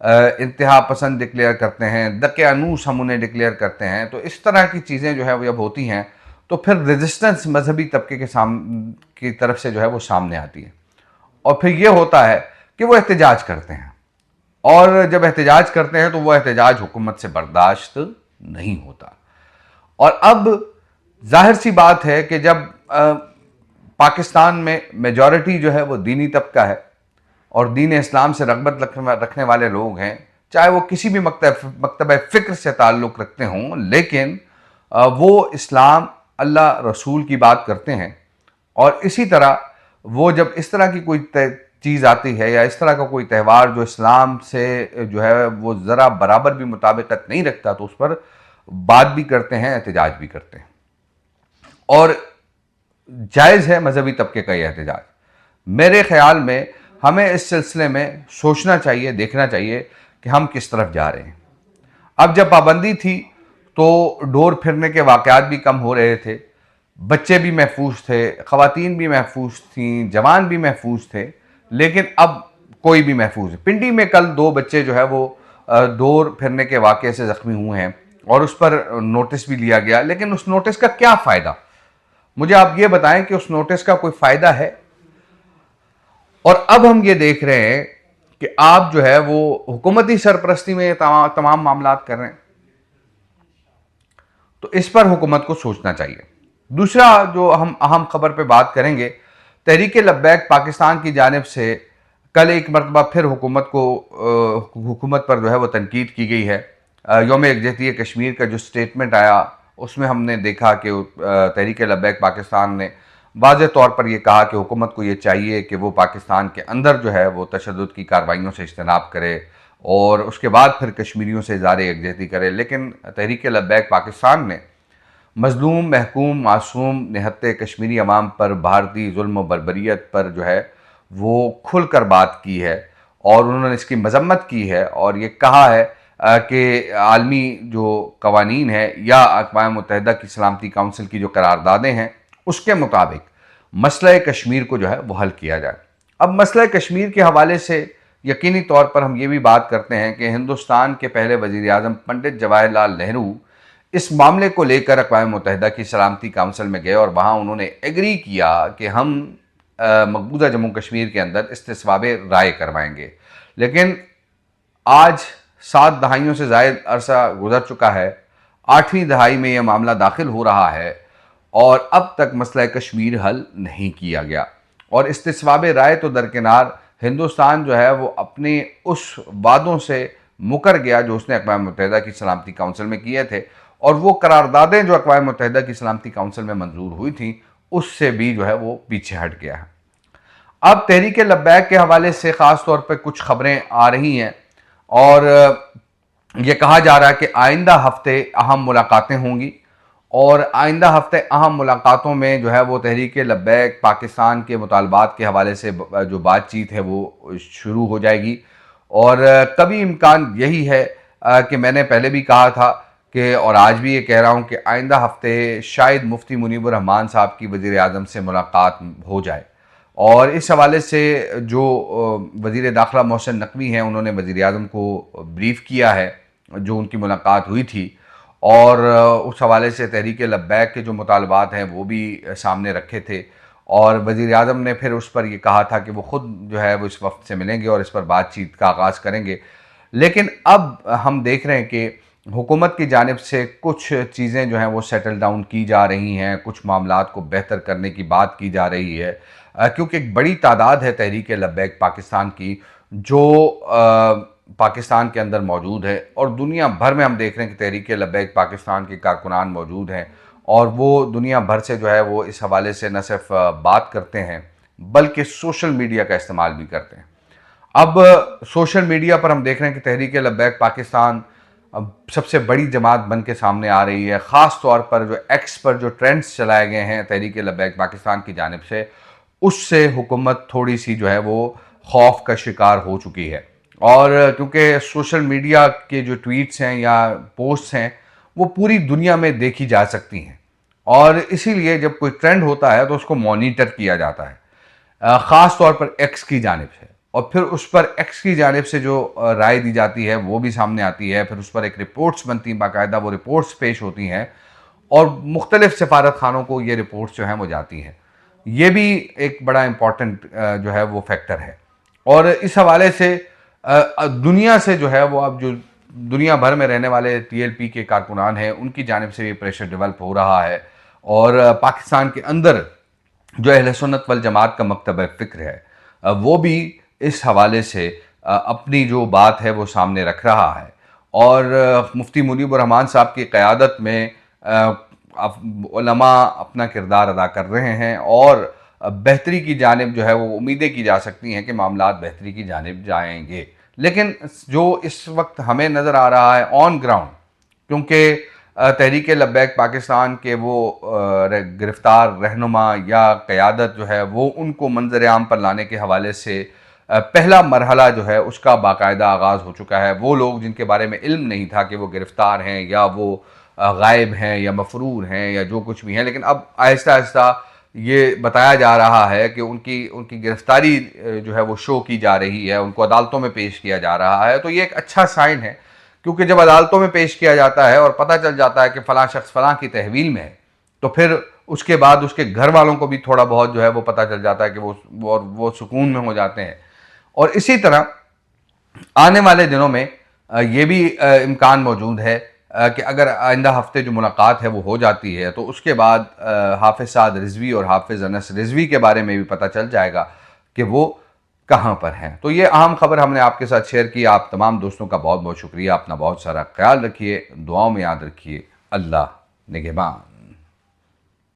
انتہا پسند ڈکلیئر کرتے ہیں، دقیانوس ہم انہیں ڈکلیئر کرتے ہیں، تو اس طرح کی چیزیں جو ہے وہ جب ہوتی ہیں تو پھر ریزسٹنس مذہبی طبقے کی طرف سے جو ہے وہ سامنے آتی ہے، اور پھر یہ ہوتا ہے کہ وہ احتجاج کرتے ہیں، اور جب احتجاج کرتے ہیں تو وہ احتجاج حکومت سے برداشت نہیں ہوتا۔ اور اب ظاہر سی بات ہے کہ جب پاکستان میں میجورٹی جو ہے وہ دینی طبقہ ہے اور دین اسلام سے رغبت رکھنے والے لوگ ہیں، چاہے وہ کسی بھی مکتبہ فکر سے تعلق رکھتے ہوں، لیکن وہ اسلام اللہ رسول کی بات کرتے ہیں، اور اسی طرح وہ جب اس طرح کی کوئی چیز آتی ہے یا اس طرح کا کوئی تہوار جو اسلام سے جو ہے وہ ذرا برابر بھی مطابقت نہیں رکھتا تو اس پر بات بھی کرتے ہیں، احتجاج بھی کرتے ہیں، اور جائز ہے مذہبی طبقے کا یہ احتجاج۔ میرے خیال میں ہمیں اس سلسلے میں سوچنا چاہیے، دیکھنا چاہیے کہ ہم کس طرف جا رہے ہیں۔ اب جب پابندی تھی تو ڈور پھرنے کے واقعات بھی کم ہو رہے تھے، بچے بھی محفوظ تھے، خواتین بھی محفوظ تھیں، جوان بھی محفوظ تھے، لیکن اب کوئی بھی محفوظ ہے۔ پنڈی میں کل 2 بچے جو ہے وہ ڈور پھرنے کے واقعے سے زخمی ہوئے ہیں اور اس پر نوٹس بھی لیا گیا، لیکن اس نوٹس کا کیا فائدہ؟ مجھے آپ یہ بتائیں کہ اس نوٹس کا کوئی فائدہ ہے؟ اور اب ہم یہ دیکھ رہے ہیں کہ آپ جو ہے وہ حکومتی سرپرستی میں تمام معاملات کر رہے ہیں، تو اس پر حکومت کو سوچنا چاہیے۔ دوسرا جو ہم اہم خبر پہ بات کریں گے، تحریک لبیک پاکستان کی جانب سے کل ایک مرتبہ پھر حکومت پر جو ہے وہ تنقید کی گئی ہے۔ یوم یکجہتی کشمیر کا جو سٹیٹمنٹ آیا اس میں ہم نے دیکھا کہ تحریک لبیک پاکستان نے واضح طور پر یہ کہا کہ حکومت کو یہ چاہیے کہ وہ پاکستان کے اندر جو ہے وہ تشدد کی کارروائیوں سے اجتناب کرے اور اس کے بعد پھر کشمیریوں سے اظہار یکجہتی کرے، لیکن تحریک لبیک پاکستان نے مظلوم، محکوم، معصوم نہتے کشمیری عوام پر بھارتی ظلم و بربریت پر جو ہے وہ کھل کر بات کی ہے، اور انہوں نے اس کی مذمت کی ہے، اور یہ کہا ہے کہ عالمی جو قوانین ہیں یا اقوام متحدہ کی سلامتی کونسل کی جو قراردادیں ہیں اس کے مطابق مسئلہ کشمیر کو جو ہے وہ حل کیا جائے۔ اب مسئلہ کشمیر کے حوالے سے یقینی طور پر ہم یہ بھی بات کرتے ہیں کہ ہندوستان کے پہلے وزیر اعظم پنڈت جواہر لال نہرو اس معاملے کو لے کر اقوام متحدہ کی سلامتی کونسل میں گئے، اور وہاں انہوں نے ایگری کیا کہ ہم مقبوضہ جموں کشمیر کے اندر استصواب رائے کروائیں گے، لیکن آج 7 دہائیوں سے زائد عرصہ گزر چکا ہے، 8ویں دہائی میں یہ معاملہ داخل ہو رہا ہے، اور اب تک مسئلہ کشمیر حل نہیں کیا گیا، اور استصواب رائے تو درکنار، ہندوستان جو ہے وہ اپنے اس وعدوں سے مکر گیا جو اس نے اقوام متحدہ کی سلامتی کونسل میں کیے تھے، اور وہ قراردادیں جو اقوام متحدہ کی سلامتی کونسل میں منظور ہوئی تھیں اس سے بھی جو ہے وہ پیچھے ہٹ گیا ہے۔ اب تحریک لبیک کے حوالے سے خاص طور پہ کچھ خبریں آ رہی ہیں، اور یہ کہا جا رہا ہے کہ آئندہ ہفتے اہم ملاقاتیں ہوں گی، اور آئندہ ہفتے اہم ملاقاتوں میں جو ہے وہ تحریک لبیک پاکستان کے مطالبات کے حوالے سے جو بات چیت ہے وہ شروع ہو جائے گی، اور کبھی امکان یہی ہے کہ میں نے پہلے بھی کہا تھا کہ اور آج بھی یہ کہہ رہا ہوں کہ آئندہ ہفتے شاید مفتی منیب الرحمان صاحب کی وزیر اعظم سے ملاقات ہو جائے، اور اس حوالے سے جو وزیر داخلہ محسن نقوی ہیں انہوں نے وزیر اعظم کو بریف کیا ہے جو ان کی ملاقات ہوئی تھی، اور اس حوالے سے تحریک لبیک کے جو مطالبات ہیں وہ بھی سامنے رکھے تھے، اور وزیر اعظم نے پھر اس پر یہ کہا تھا کہ وہ خود جو ہے وہ اس وقت سے ملیں گے اور اس پر بات چیت کا آغاز کریں گے۔ لیکن اب ہم دیکھ رہے ہیں کہ حکومت کی جانب سے کچھ چیزیں جو ہیں وہ سیٹل ڈاؤن کی جا رہی ہیں، کچھ معاملات کو بہتر کرنے کی بات کی جا رہی ہے، کیونکہ ایک بڑی تعداد ہے تحریک لبیک پاکستان کی جو پاکستان کے اندر موجود ہے، اور دنیا بھر میں ہم دیکھ رہے ہیں کہ تحریک لبیک پاکستان کے کارکنان موجود ہیں، اور وہ دنیا بھر سے جو ہے وہ اس حوالے سے نہ صرف بات کرتے ہیں بلکہ سوشل میڈیا کا استعمال بھی کرتے ہیں۔ اب سوشل میڈیا پر ہم دیکھ رہے ہیں کہ تحریک لبیک پاکستان سب سے بڑی جماعت بن کے سامنے آ رہی ہے، خاص طور پر جو ایکس پر جو ٹرینڈز چلائے گئے ہیں تحریک لبیک پاکستان کی جانب سے، اس سے حکومت تھوڑی سی جو ہے وہ خوف کا شکار ہو چکی ہے، اور کیونکہ سوشل میڈیا کے جو ٹویٹس ہیں یا پوسٹس ہیں وہ پوری دنیا میں دیکھی جا سکتی ہیں، اور اسی لیے جب کوئی ٹرینڈ ہوتا ہے تو اس کو مانیٹر کیا جاتا ہے، خاص طور پر ایکس کی جانب سے، اور پھر اس پر ایکس کی جانب سے جو رائے دی جاتی ہے وہ بھی سامنے آتی ہے، پھر اس پر ایک رپورٹس بنتی ہیں، باقاعدہ وہ رپورٹس پیش ہوتی ہیں اور مختلف سفارت خانوں کو یہ رپورٹس جو ہیں وہ جاتی ہیں۔ یہ بھی ایک بڑا امپورٹنٹ جو ہے وہ فیکٹر ہے، اور اس حوالے سے دنیا سے جو ہے وہ اب جو دنیا بھر میں رہنے والے ٹی ایل پی کے کارکنان ہیں ان کی جانب سے بھی پریشر ڈیولپ ہو رہا ہے، اور پاکستان کے اندر جو اہل سنت والجماعت کا مکتب فکر ہے وہ بھی اس حوالے سے اپنی جو بات ہے وہ سامنے رکھ رہا ہے، اور مفتی منیب الرحمان صاحب کی قیادت میں علماء اپنا کردار ادا کر رہے ہیں، اور بہتری کی جانب جو ہے وہ امیدیں کی جا سکتی ہیں کہ معاملات بہتری کی جانب جائیں گے۔ لیکن جو اس وقت ہمیں نظر آ رہا ہے آن گراؤنڈ، کیونکہ تحریک لبیک پاکستان کے وہ گرفتار رہنما یا قیادت جو ہے وہ ان کو منظر عام پر لانے کے حوالے سے پہلا مرحلہ جو ہے اس کا باقاعدہ آغاز ہو چکا ہے۔ وہ لوگ جن کے بارے میں علم نہیں تھا کہ وہ گرفتار ہیں یا وہ غائب ہیں یا مفرور ہیں یا جو کچھ بھی ہیں، لیکن اب آہستہ آہستہ یہ بتایا جا رہا ہے کہ ان کی گرفتاری جو ہے وہ شو کی جا رہی ہے، ان کو عدالتوں میں پیش کیا جا رہا ہے۔ تو یہ ایک اچھا سائن ہے، کیونکہ جب عدالتوں میں پیش کیا جاتا ہے اور پتہ چل جاتا ہے کہ فلاں شخص فلاں کی تحویل میں ہے، تو پھر اس کے بعد اس کے گھر والوں کو بھی تھوڑا بہت جو ہے وہ پتہ چل جاتا ہے کہ وہ سکون میں ہو جاتے ہیں۔ اور اسی طرح آنے والے دنوں میں یہ بھی امکان موجود ہے کہ اگر آئندہ ہفتے جو ملاقات ہے وہ ہو جاتی ہے تو اس کے بعد حافظ سعد رضوی اور حافظ انس رضوی کے بارے میں بھی پتہ چل جائے گا کہ وہ کہاں پر ہیں۔ تو یہ اہم خبر ہم نے آپ کے ساتھ شیئر کی۔ آپ تمام دوستوں کا بہت بہت شکریہ، اپنا بہت سارا خیال رکھیے، دعاؤں میں یاد رکھیے۔ اللہ نگہبان۔